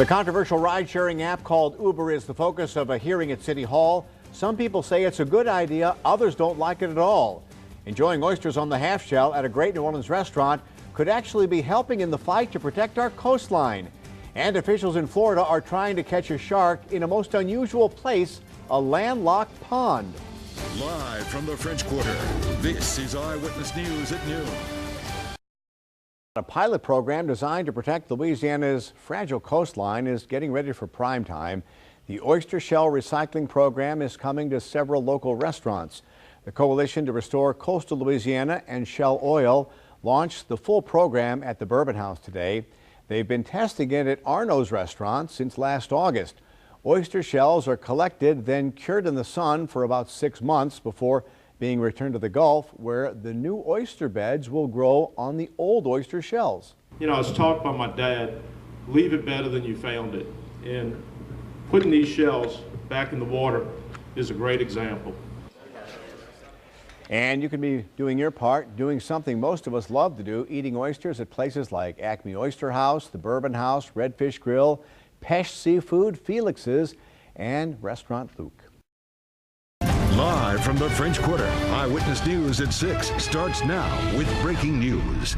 The controversial ride-sharing app called Uber is the focus of a hearing at City Hall. Some people say it's a good idea, others don't like it at all. Enjoying oysters on the half shell at a great New Orleans restaurant could actually be helping in the fight to protect our coastline. And officials in Florida are trying to catch a shark in a most unusual place, a landlocked pond. Live from the French Quarter, this is Eyewitness News at noon. A pilot program designed to protect Louisiana's fragile coastline is getting ready for prime time. The oyster shell recycling program is coming to several local restaurants. The Coalition to Restore Coastal Louisiana and Shell Oil launched the full program at the Bourbon House today. They've been testing it at Arno's restaurant since last August. Oyster shells are collected, then cured in the sun for about 6 months before being returned to the Gulf, where the new oyster beds will grow on the old oyster shells. You know, I was taught by my dad, leave it better than you found it. And putting these shells back in the water is a great example. And you can be doing your part, doing something most of us love to do, eating oysters at places like Acme Oyster House, the Bourbon House, Redfish Grill, Pesh Seafood, Felix's, and Restaurant Luke. Live from the French Quarter, Eyewitness News at 6 starts now with breaking news.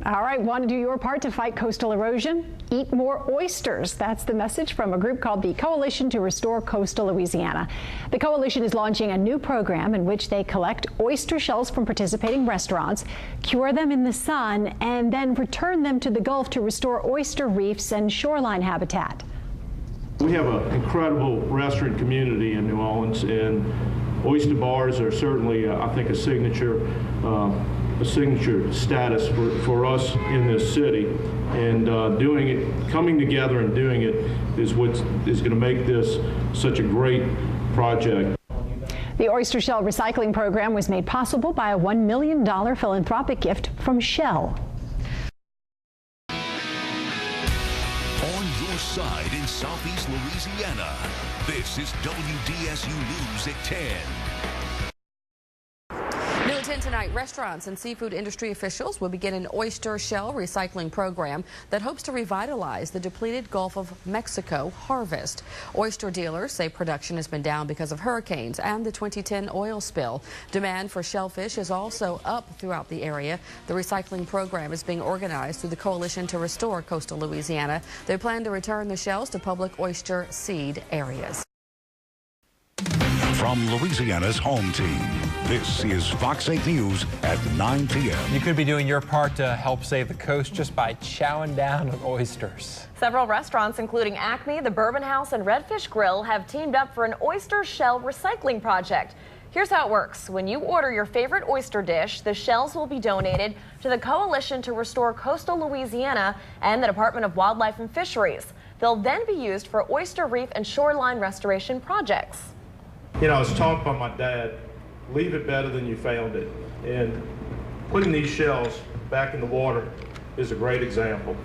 All right, want to do your part to fight coastal erosion? Eat more oysters. That's the message from a group called the Coalition to Restore Coastal Louisiana. The coalition is launching a new program in which they collect oyster shells from participating restaurants, cure them in the sun, and then return them to the Gulf to restore oyster reefs and shoreline habitat. We have an incredible restaurant community in New Orleans, and oyster bars are certainly, I think, a signature status for us in this city. And doing it, coming together and doing it is what is going to make this such a great project. The oyster shell recycling program was made possible by a $1 million philanthropic gift from Shell. Side in Southeast Louisiana. This is WDSU News at 10. New at 10 tonight, restaurants and seafood industry officials will begin an oyster shell recycling program that hopes to revitalize the depleted Gulf of Mexico harvest. Oyster dealers say production has been down because of hurricanes and the 2010 oil spill. Demand for shellfish is also up throughout the area. The recycling program is being organized through the Coalition to Restore Coastal Louisiana. They plan to return the shells to public oyster seed areas. From Louisiana's home team, this is Fox 8 News at 9 p.m. You could be doing your part to help save the coast just by chowing down on oysters. Several restaurants, including Acme, the Bourbon House, and Redfish Grill, have teamed up for an oyster shell recycling project. Here's how it works. When you order your favorite oyster dish, the shells will be donated to the Coalition to Restore Coastal Louisiana and the Department of Wildlife and Fisheries. They'll then be used for oyster reef and shoreline restoration projects. You know, I was taught by my dad, leave it better than you found it. And putting these shells back in the water is a great example.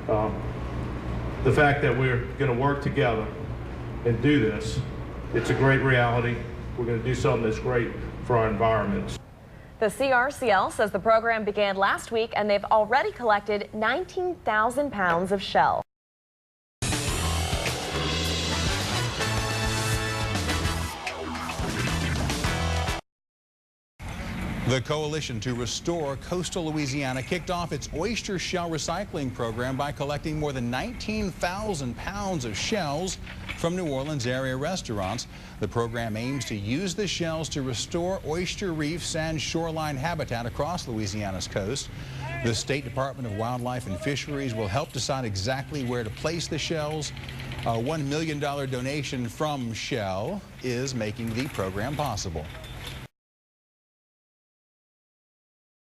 The fact that we're going to work together and do this, it's a great reality. We're going to do something that's great for our environments. The CRCL says the program began last week and they've already collected 19,000 pounds of shell. The Coalition to Restore Coastal Louisiana kicked off its oyster shell recycling program by collecting more than 19,000 pounds of shells from New Orleans area restaurants. The program aims to use the shells to restore oyster reefs and shoreline habitat across Louisiana's coast. The State Department of Wildlife and Fisheries will help decide exactly where to place the shells. A $1 million donation from Shell is making the program possible.